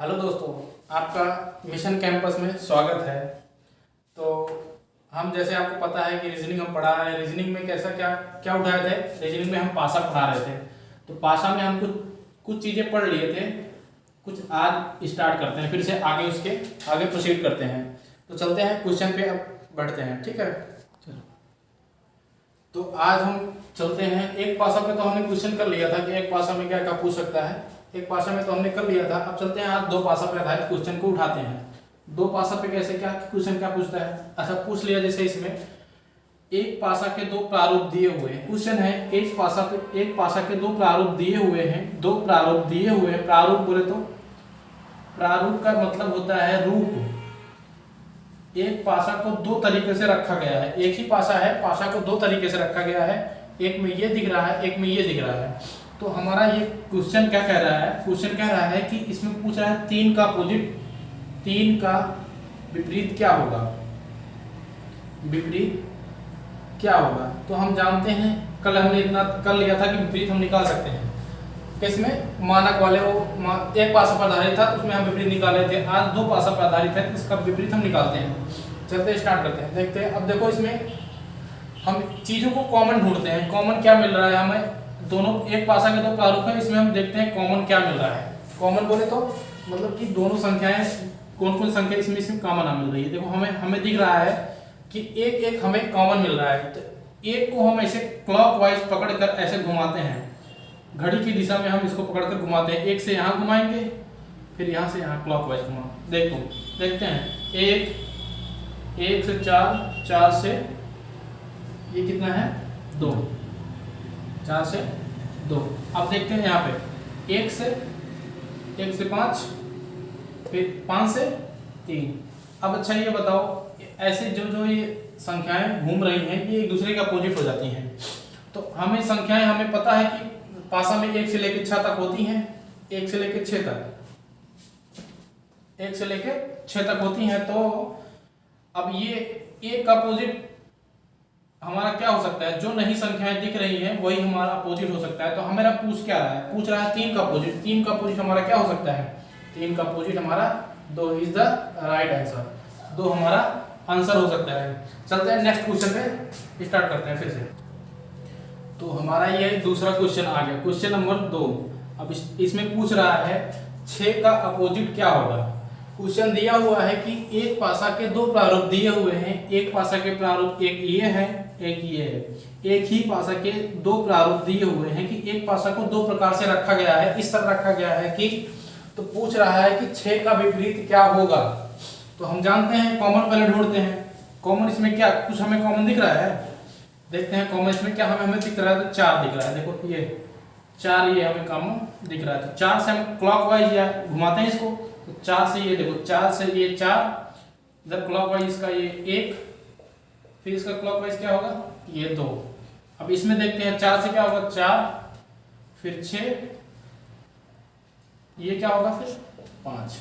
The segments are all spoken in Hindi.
हेलो दोस्तों, आपका मिशन कैंपस में स्वागत है। तो हम जैसे आपको पता है कि रीजनिंग हम पढ़ा रहे हैं। रीजनिंग में कैसा क्या क्या उठाए थे? रीजनिंग में हम पासा पढ़ा रहे थे। तो पासा में हम कुछ चीज़ें पढ़ लिए थे, कुछ आज स्टार्ट करते हैं, फिर से उसके आगे प्रोसीड करते हैं। तो चलते हैं क्वेश्चन पे, अब बढ़ते हैं। ठीक है, चलो। तो आज हम चलते हैं एक पासा पे। तो हमने क्वेश्चन कर लिया था कि एक पासा में क्या क्या पूछ सकता है। एक पासा में तो हमने कर लिया था। अब चलते हैं आज दो पासा पे आधारित क्वेश्चन को उठाते हैं। दो पासा पे कैसे क्या क्वेश्चन क्या पूछता है? अच्छा, पूछ लिया जैसे इसमें एक पासा के दो प्रारूप दिए हुए हैं। क्वेश्चन है एक पासा के दो प्रारूप दिए हुए हैं। दो प्रारूप दिए हुए हैं। प्रारूप बोले तो प्रारूप का मतलब होता है रूप। एक पासा को दो तरीके से रखा गया है। एक ही पासा है, पासा को दो तरीके से रखा गया है। एक में ये दिख रहा है, एक में ये दिख रहा है। तो हमारा ये क्वेश्चन क्या कह रहा है? क्वेश्चन कह रहा है कि इसमें पूछ रहा है तीन का अपोजिट, तीन का विपरीत क्या होगा? विपरीत क्या होगा? तो हम जानते हैं, कल हमने इतना कर लिया था कि विपरीत हम निकाल सकते हैं। किसमें? मानक वाले वो एक पासा पर आधारित था तो उसमें हम विपरीत निकाले थे। आज दो पासा पर आधारित है तो इसका विपरीत हम निकालते हैं। चलते स्टार्ट करते हैं, देखते हैं। अब देखो, इसमें हम चीजों को कॉमन ढूंढते हैं। कॉमन क्या मिल रहा है हमें? दोनों एक पासा के दो प्रारूप है, इसमें हम देखते हैं कॉमन क्या मिल रहा है। कॉमन बोले तो मतलब कि दोनों संख्याएं, कौन कौन संख्या इसमें कॉमन मिल रही है। देखो, हमें दिख रहा है कि एक एक हमें कॉमन मिल रहा है। तो एक को हम ऐसे क्लॉकवाइज पकड़कर ऐसे घुमाते हैं, घड़ी की दिशा में हम इसको पकड़कर घुमाते हैं। एक से यहाँ घुमाएंगे, फिर यहाँ से यहाँ क्लॉकवाइज घुमा। देखते हैं, एक से चार, चार से ये कितना है? दो, चार से दो। अब देखते हैं यहाँ पे एक से पाँच, फिर पाँच से तीन। अब अच्छा, ये बताओ, ऐसे जो ये संख्याएं घूम रही हैं, ये एक दूसरे के अपोजिट हो जाती हैं। तो हमें संख्याएं, हमें पता है कि पासा में एक से लेकर 6 तक होती हैं। एक से लेकर 6 तक, एक से लेकर 6 तक होती हैं। तो अब ये एक का अपोजिट हमारा क्या हो सकता है? जो नहीं संख्याएं दिख रही हैं वही हमारा अपोजिट हो सकता है। तो हमारा पूछ क्या रहा है? पूछ रहा है तीन का अपोजिट। तीन का अपोजिट हमारा क्या हो सकता है? तीन का अपोजिट हमारा दो इज द राइट आंसर। दो हमारा आंसर हो सकता है। चलते हैं नेक्स्ट क्वेश्चन पे, स्टार्ट करते हैं फिर से। तो हमारा ये दूसरा क्वेश्चन आ गया, क्वेश्चन नंबर 2। अब इसमें पूछ रहा है 6 का अपोजिट क्या होगा। क्वेश्चन दिया हुआ है कि एक पासा के दो प्रारूप दिए हुए हैं। एक पासा के प्रारूप एक ये है, एक ये है। एक ही पासा के दो प्रारूप दिए हुए हैं कि एक पासा को दो प्रकार से रखा गया है, इस तरह रखा गया है कि, तो पूछ रहा है कि 6 का विपरीत क्या होगा। तो हम जानते हैं, कॉमन पहले ढूंढते हैं। कॉमन इसमें क्या कुछ हमें कॉमन दिख रहा है? देखते हैं कॉमन इसमें क्या हमें दिख रहा है। तो 4 दिख रहा है। देखो, ये 4 ये हमें कॉमन दिख रहा है। तो 4 से हम क्लॉकवाइज या घुमाते हैं इसको। तो 4 से ये, देखो 4 से ये 4, इधर क्लॉकवाइज इसका ये 1, फिर इसका क्लॉकवाइज क्या होगा? ये 2। अब इसमें देखते हैं 4 से क्या होगा? 4, फिर 6, ये क्या होगा? फिर 5।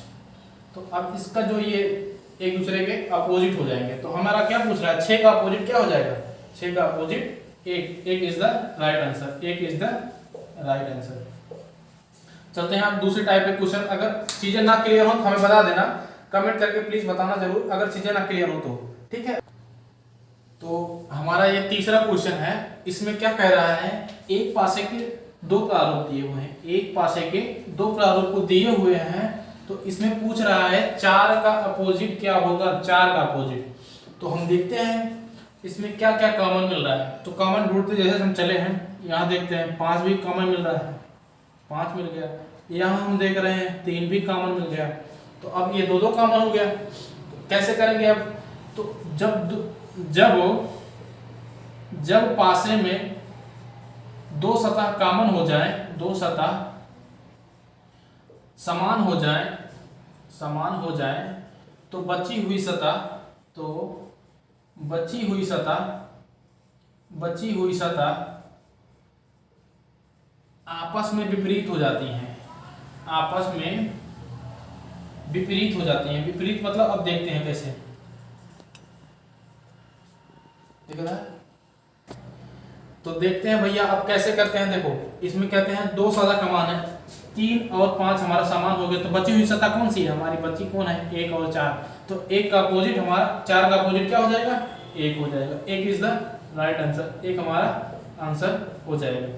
तो अब इसका जो ये एक दूसरे के अपोजिट हो जाएंगे। तो हमारा क्या पूछ रहा है? 6 का अपोजिट क्या हो जाएगा? 6 का अपोजिट एक इज द राइट आंसर। एक इज द राइट आंसर। चलते हैं हम दूसरे टाइप के क्वेश्चन। अगर चीजें ना क्लियर हो तो हमें बता देना, कमेंट करके प्लीज बताना जरूर, अगर चीजें ना क्लियर हो तो। ठीक है, तो हमारा ये तीसरा क्वेश्चन है। इसमें क्या कह रहा है? एक पासे के दो प्रारूप दिए हुए हैं। एक पासे के दो प्रारूप को दिए हुए हैं। तो इसमें पूछ रहा है 4 का अपोजिट क्या होगा? 4 का अपोजिट। तो हम देखते हैं इसमें क्या क्या कॉमन मिल रहा है। तो कॉमन ढूंढते जैसे हम चले हैं, यहाँ देखते हैं 5 भी कॉमन मिल रहा है, 5 मिल गया। यहाँ हम देख रहे हैं 3 भी कॉमन मिल गया। तो अब ये दो कॉमन हो गया। तो कैसे करेंगे अब? तो जब पासे में दो सतह कॉमन हो जाए, दो सतह समान हो जाए, तो बची हुई सतह आपस में विपरीत हो जाती हैं। आपस में विपरीत हो जाती हैं। विपरीत मतलब अब देखते हैं कैसे। दिख रहा है? तो देखते हैं भैया अब कैसे करते हैं। देखो, इसमें कहते हैं दो सतह समान है, 3 और 5 हमारा समान हो गया, तो बची हुई सतह कौन सी है हमारी? बची कौन है? 1 और 4। तो 1 का अपोजिट हमारा 4 का अपोजिट क्या हो जाएगा? 1 हो जाएगा। 1 इज द राइट आंसर, 1 हमारा आंसर हो जाएगा।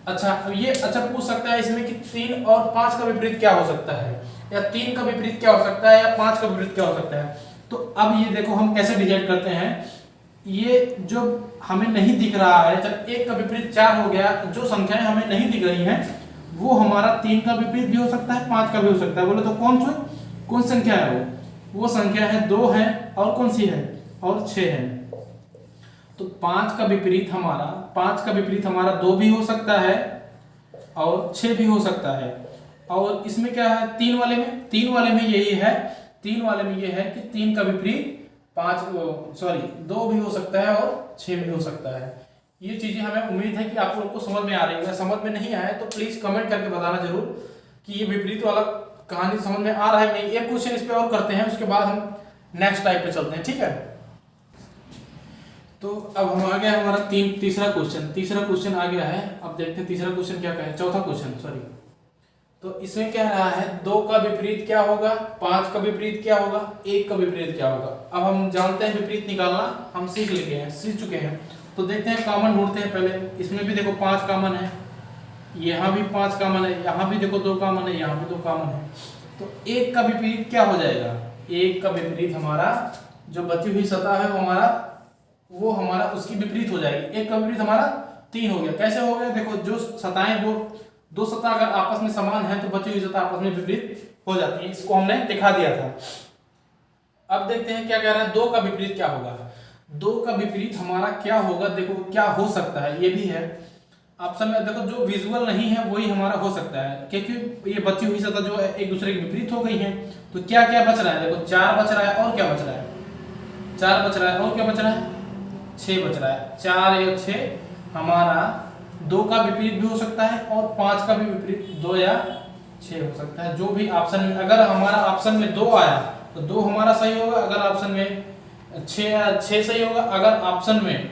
अच्छा, अब ये पूछ सकता है इसमें कि 3 और 5 का विपरीत क्या हो सकता है, या 3 का विपरीत क्या हो सकता है, या 5 का विपरीत क्या हो सकता है। तो अब ये देखो हम कैसे डिसाइड करते हैं। ये जो हमें नहीं दिख रहा है, जब 1 का विपरीत 4 हो गया, जो संख्याएं हमें नहीं दिख रही हैं वो हमारा 3 का विपरीत भी हो सकता है, 5 का भी हो सकता है। बोले तो कौन संख्या है? वो संख्या है 2 है, और कौन सी है? और 6 है। तो 5 का विपरीत हमारा 2 भी हो सकता है और 6 भी हो सकता है। और इसमें क्या है? 3 वाले में यही है, 3 वाले में ये है कि 3 का विपरीत 2 भी हो सकता है और 6 भी हो सकता है। ये चीजें हमें उम्मीद है कि आप लोग को समझ में आ रही है। समझ में नहीं आए तो प्लीज कमेंट करके बताना जरूर कि ये विपरीत वाला कहानी समझ में आ रहा है नहीं। एक क्वेश्चन इस पे और करते हैं, उसके बाद हम नेक्स्ट टाइप पे चलते हैं, ठीक है। तो अब हम आ गया हमारा तीसरा क्वेश्चन आ गया है। अब देखते हैं तीसरा क्वेश्चन क्या कहे, चौथा क्वेश्चन सॉरी। तो इसमें क्या रहा है? 2 का विपरीत क्या होगा, 5 का विपरीत क्या होगा, 1 का विपरीत क्या होगा। अब हम जानते हैं विपरीत निकालना, हम सीख चुके हैं। तो देखते हैं, कॉमन ढूंढते हैं पहले। इसमें भी देखो 5 कॉमन है, यहाँ भी 5 कॉमन है, यहाँ भी देखो 2 कॉमन है, यहाँ भी 2 कॉमन है। तो 1 का विपरीत क्या हो जाएगा? 1 का विपरीत हमारा जो बची हुई सतह है वो हमारा उसकी विपरीत हो जाएगी। 1 का विपरीत हमारा 3 हो गया। कैसे हो गया? देखो, जो सतहें दो सतह अगर आपस में समान है तो बची हुई सतह आपस में विपरीत हो जाती है। इसको हमने दिखा दिया था। अब देखते हैं क्या कह रहा है, 2 का विपरीत क्या होगा। 2 का विपरीत हमारा क्या होगा, देखो क्या हो सकता है, ये भी है ऑप्शन में। देखो, जो विजुअल नहीं है वही हमारा हो सकता है, क्योंकि ये बची हुई सतह जो है एक दूसरे के विपरीत हो गई है। तो क्या क्या बच रहा है? देखो 4 बच रहा है, और क्या बच रहा है? 4 बच रहा है, और क्या बच रहा है? 6 बच रहा है। 4 या 6 हमारा 2 का विपरीत भी हो सकता है, और 5 का भी विपरीत 2 या 6 हो सकता है। जो भी ऑप्शन में, अगर हमारा ऑप्शन में 2 आया तो 2 हमारा सही होगा, अगर ऑप्शन में 6 सही होगा, अगर ऑप्शन में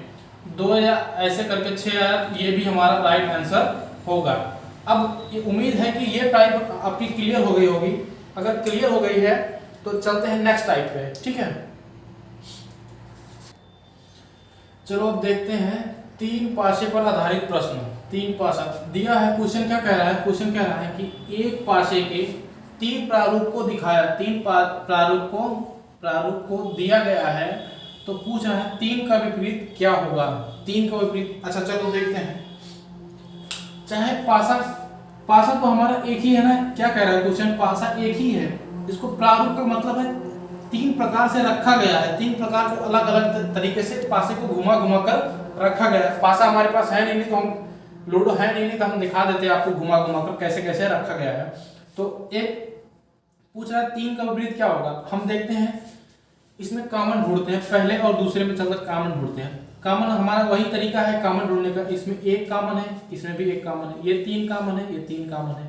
2 या ऐसे करके 6 आया, ये भी हमारा राइट आंसर होगा। अब ये उम्मीद है कि ये टाइप आपकी क्लियर हो गई होगी। अगर क्लियर हो गई है तो चलते हैं नेक्स्ट टाइप पे, ठीक है। चलो अब देखते हैं 3 पासे पर आधारित प्रश्न। 3 पासा दिया है। क्वेश्चन क्या कह रहा है? क्वेश्चन कह रहा है कि एक पासे के 3 प्रारूप को दिखाया, 3 प्रारूप को दिया गया है। तो पूछ रहा है 3 का विपरीत क्या होगा। 3 का विपरीत, अच्छा चलो देखते हैं। चाहे पासा तो हमारा एक ही है ना। क्या कह रहा है क्वेश्चन? पासा एक ही है। इसको प्रारूप का मतलब है 3 प्रकार से रखा गया है, 3 प्रकार को अलग अलग तरीके से पासे को घुमा घुमा कर रखा गया है। पासा हमारे पास है नहीं तो हम लूडो है नहीं तो हम दिखा देते हैं आपको घुमा घुमा कर कैसे कैसे रखा गया है। तो एक पूछ रहा है 3 का विपरीत क्या होगा। हम देखते हैं, इसमें कॉमन ढूंढते हैं, पहले और दूसरे में चलकर कॉमन ढूंढते हैं। कॉमन हमारा वही तरीका है कॉमन ढूंढने का। इसमें 1 कॉमन है, इसमें भी 1 कॉमन है, ये 3 कॉमन है, ये 3 कॉमन है।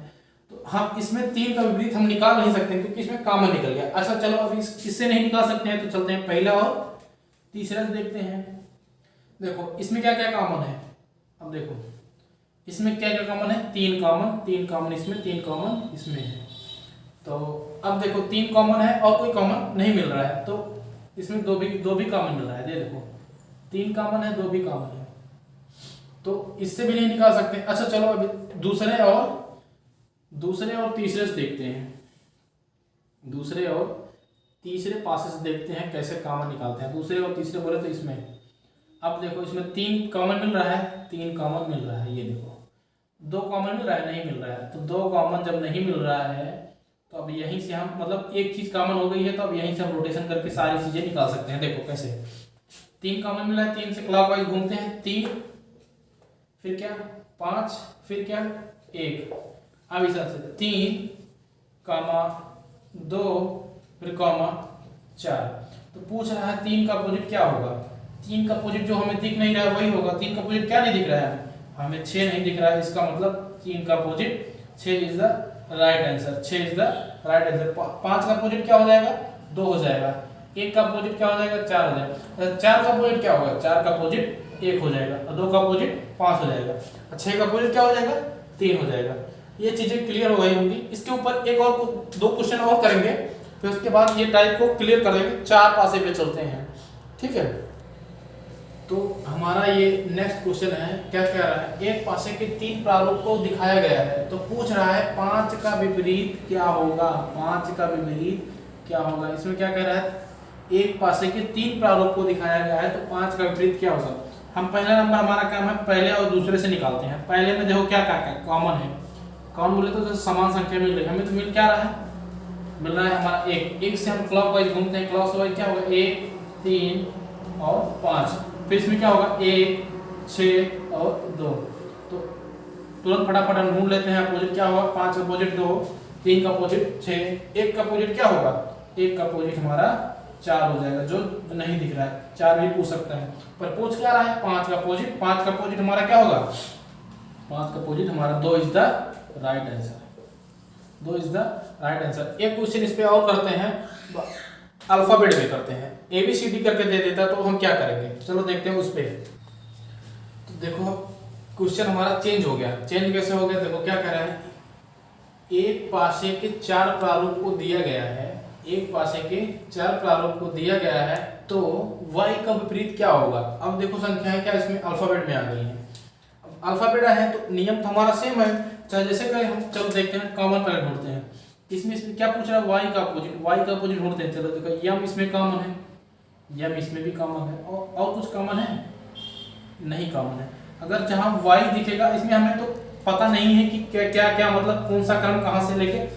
तो हम इसमें 3 का विपरीत हम निकाल नहीं सकते क्योंकि इसमें कॉमन निकल गया। अच्छा चलो अभी इससे नहीं निकाल सकते हैं तो चलते हैं पहला और तीसरा से देखते हैं। देखो इसमें क्या क्या कॉमन है। अब देखो इसमें क्या क्या कॉमन है? 3 कॉमन इसमें, 3 कॉमन इसमें है। तो अब देखो 3 कॉमन है और कोई कॉमन नहीं मिल रहा है, तो इसमें दो भी कॉमन मिल रहा है। ये देखो 3 कॉमन है, 2 भी कॉमन है, तो इससे भी नहीं निकाल सकते। अच्छा चलो अभी दूसरे और तीसरे से देखते हैं। दूसरे और तीसरे पासे से देखते हैं कैसे कॉमन निकालते हैं। दूसरे और तीसरे बोले तो इसमें, अब देखो इसमें 3 कॉमन मिल रहा है, 3 कॉमन मिल रहा है। ये देखो 2 कॉमन मिल रहा है, नहीं मिल रहा है। तो 2 कॉमन जब नहीं मिल रहा है तो अब यहीं से हम मतलब एक चीज कॉमन हो गई है तो अब यहीं से हम रोटेशन करके सारी चीजें निकाल सकते हैं। देखो कैसे 3 कॉमन मिल रहा है, 3 से क्लॉकवाइज घूमते हैं। 3 फिर क्या 5 फिर क्या 1। अब इस तरह से 3 कॉमा 2 फिर कॉमा 4। तो पूछ रहा है 3 का अपोजिट क्या होगा। 3 का अपोजिट जो हमें दिख नहीं रहा है वही होगा। 3 का अपोजिट क्या नहीं दिख रहा है हमें? 6 नहीं दिख रहा है। इसका मतलब 3 का opposite 6 is the right answer. 6 is the right answer. 5 का अपोजिट क्या हो जाएगा? 2 हो जाएगा। 1 का अपोजिट क्या हो जाएगा? 4 हो जाएगा। 4 का अपोजिट क्या होगा? 4 का अपोजिट 1 हो जाएगा, और 2 का अपोजिट 5 हो जाएगा, और 6 का अपोजिट क्या हो जाएगा? 3 हो जाएगा। ये चीजें क्लियर हो गई होंगी। इसके ऊपर एक और 2 क्वेश्चन और करेंगे, फिर उसके बाद ये टाइप को क्लियर कर देंगे। 4 पासे पे चलते हैं, ठीक है। तो हमारा ये नेक्स्ट क्वेश्चन है, क्या कह रहा है, एक पासे के 3 प्रारूप को दिखाया गया है, तो पूछ रहा है 5 का विपरीत क्या होगा। 5 का विपरीत क्या होगा, इसमें क्या कह रहा है, एक पासे के 3 प्रारूप को दिखाया गया है, तो 5 का विपरीत क्या होगा। हम पहला नंबर, हमारा काम है पहले और दूसरे से निकालते हैं। पहले में देखो क्या क्या कॉमन है, कौन बोले तो जैसे समान संख्या मिल रही है, हमें तो मिल क्या रहा है, मिल रहा है हमारा एक से हम क्लॉकवाइज घूमते हैं, क्लॉकवाइज क्या होगा 1 3 और 5, फिर इसमें क्या होगा 1 6 और 2। तो तुरंत फटाफट हम ढूंढ लेते हैं अपोजिट क्या होगा, 5 का अपोजिट 2, 3 का अपोजिट 6, 1 का अपोजिट क्या होगा, 1 का अपोजिट हमारा 4 हो जाएगा, जो नहीं दिख रहा है 4 भी पूछ सकता है, पर पूछ क्या रहा है 5 का अपोजिट। 5 का अपोजिट हमारा क्या होगा, 5 का अपोजिट हमारा 2 is the right answer, 2 is the right answer. एक क्वेश्चन इस पे और करते हैं, अल्फाबेट में करते हैं, ABCD करके दे देता तो हम क्या करेंगे, चलो देखते हैं उस पे। तो देखो क्वेश्चन हमारा चेंज हो गया, चेंज कैसे हो गया, देखो क्या कह रहा है, एक पासे के 4 प्रारूप को दिया गया है, एक पासे के 4 प्रारूप को दिया गया है, तो y का विपरीत क्या होगा। अब देखो संख्याएं क्या इसमें अल्फाबेट में आ गई हैं, अल्फाबेट है तो नियम तो हमारा सेम है, चाहे जैसे करें हम। चलो देखते हैं, कॉमन पहले ढूंढते हैं। इसमें क्या पूछ रहा है, y का अपोजिट ढूंढते हैं। चलो देखो यम इसमें कॉमन है, यम इसमें भी कॉमन है, और कुछ कॉमन है नहीं, कॉमन है। अगर जहां y दिखेगा, इसमें हमें तो पता नहीं है कि क्या क्या क्या मतलब कौन सा क्रम कहां से लेके,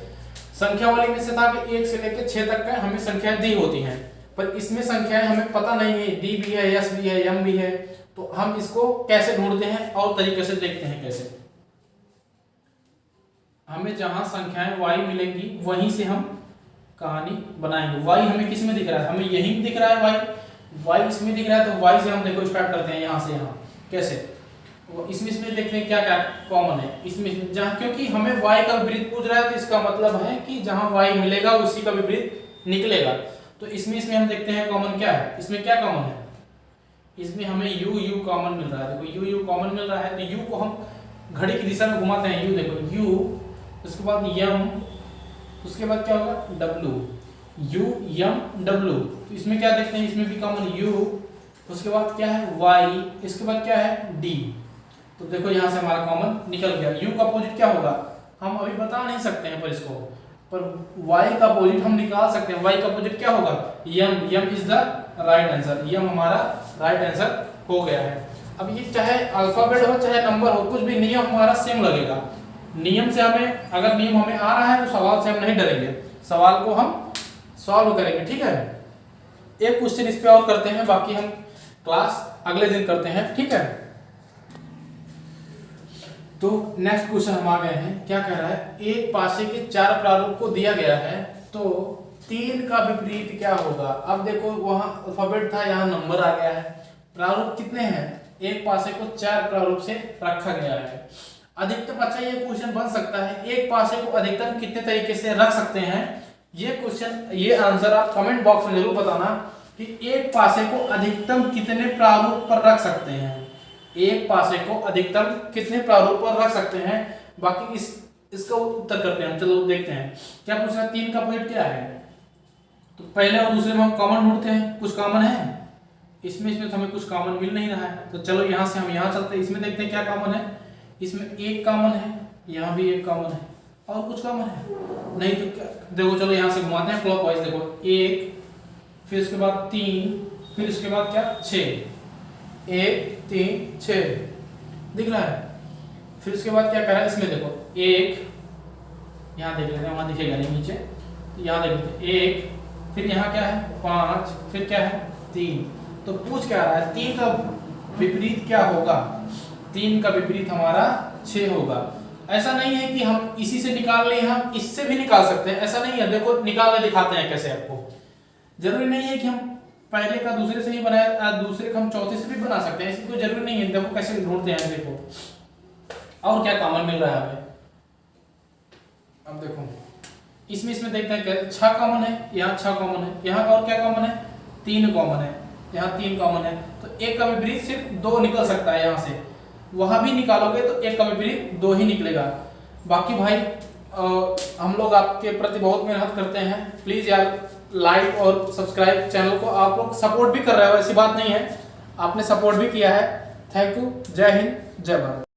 संख्या वाले में से था कि 1 से लेके 6 तक का हमें संख्याएं दी होती हैं, पर इसमें संख्याएं हमें पता नहीं है, d भी है, s भी है, m भी है, तो हम इसको कैसे ढूंढते हैं और तरीके से देखते हैं कैसे। हमें जहां संख्याएं y मिलेंगी वहीं से हम कहानी बनाएंगे। y हमें किस में दिख रहा है, हमें यहीं दिख रहा है y इसमें दिख रहा है, तो y से हम देखो स्टार्ट करते हैं, यहाँ से यहाँ कैसे, इसमें देखते हैं क्या क्या कॉमन है इसमें, जहाँ क्योंकि हमें y का विपरीत पूछ रहा है, तो इसका मतलब है कि जहां y मिलेगा उसी का विपरीत निकलेगा। तो इसमें हम देखते हैं कॉमन क्या है, इसमें क्या कॉमन है, इसमें हमें u कॉमन मिल रहा है। देखो u कॉमन मिल रहा है, तो u को हम घड़ी की दिशा में घुमाते हैं, u देखो u, उसके बाद यम, उसके बाद क्या होगा w, u यम w, तो इसमें क्या देखते हैं, इसमें भी कॉमन u, उसके बाद क्या है y, इसके बाद क्या है d। तो देखो यहाँ से हमारा कॉमन निकल गया। u का अपोजिट क्या होगा हम अभी बता नहीं सकते हैं, पर इसको, पर y का अपोजिट हम निकाल सकते हैं। y का अपोजिट क्या होगा यम इज द राइट आंसर, यम हमारा राइट आंसर हो गया है। अब ये चाहे अल्फाबेट हो चाहे नंबर हो, कुछ भी नियम हमारा सेम लगेगा। नियम से हमें, अगर नियम हमें आ रहा है तो सवाल से हम नहीं डरेंगे, सवाल को हम सॉल्व करेंगे, ठीक है। एक क्वेश्चन इस पे और करते हैं, बाकी हम क्लास अगले दिन करते हैं, ठीक है। तो नेक्स्ट क्वेश्चन हम आ गए हैं, क्या कह रहा है, एक पासे के 4 प्रारूप को दिया गया है, तो 3 का विपरीत क्या होगा। अब देखो वहां अल्फाबेट था, यहाँ नंबर आ गया है, प्रारूप कितने हैं, एक पासे को 4 प्रारूप से रखा गया है। अधिकतम, अच्छा ये क्वेश्चन बन सकता है, एक पासे को अधिकतम कितने तरीके से रख सकते हैं। ये क्वेश्चन, ये आंसर आप कमेंट बॉक्स में जरूर बताना कि एक पासे को अधिकतम कितने प्रारूप पर रख सकते हैं, एक पासे को अधिकतम कितने प्रारूप पर रख सकते हैं। बाकी इसका उत्तर करते हैं, चलो देखते हैं क्या पूछ रहा है। 3 का अपोजिट क्या है, तो पहले और दूसरे में हम कॉमन ढूंढते हैं, कुछ कॉमन है इसमें तो हमें कुछ कॉमन मिल नहीं रहा है, तो चलो यहाँ से हम यहाँ चलते हैं, इसमें देखते हैं क्या कॉमन है। इसमें 1 कॉमन है, यहाँ भी 1 कॉमन है, और कुछ कॉमन है नहीं, तो क्या देखो, चलो यहाँ से घुमाते हैं क्लॉकवाइज। देखो 1, फिर उसके बाद 3, फिर उसके बाद क्या 6, 1 3 6 दिख रहा है। फिर उसके बाद क्या कर रहा है, इसमें देखो 1, यहाँ देख लेते हैं, वहां दिखेगा नहीं नीचे, तो यहाँ देख लेते हैं 1, फिर यहाँ क्या है 5, फिर क्या है 3। तो पूछ क्या रहा है, 3 का विपरीत क्या होगा। 3 का विपरीत हमारा 6 होगा। ऐसा नहीं है कि हम इसी से निकाल लें, हम इससे भी निकाल सकते हैं, ऐसा नहीं है। देखो निकाल के दिखाते हैं कैसे आपको। जरूरी नहीं है कि हम पहले का दूसरे से ही बनाया, दूसरे का हम चौथे से भी बना सकते हैं, इसकी कोई जरूरी नहीं है। देखो कैसे ढूंढते हैं, देखो और क्या कॉमन मिल रहा है हमें। अब देखो इसमें देखते हैं 6 कॉमन है, यहाँ 6 कॉमन है, यहाँ और क्या कॉमन है 3 कॉमन है, यहाँ 3 कॉमन है। तो 1 का विपरीत सिर्फ 2 निकल सकता है, यहाँ से वहां भी निकालोगे तो 1 का विपरीत 2 ही निकलेगा। बाकी भाई हम लोग आपके प्रति बहुत मेहनत करते हैं, प्लीज़ यार लाइक और सब्सक्राइब चैनल को। आप लोग सपोर्ट भी कर रहे हो, ऐसी बात नहीं है, आपने सपोर्ट भी किया है। Thank you. जय हिंद, जय भारत।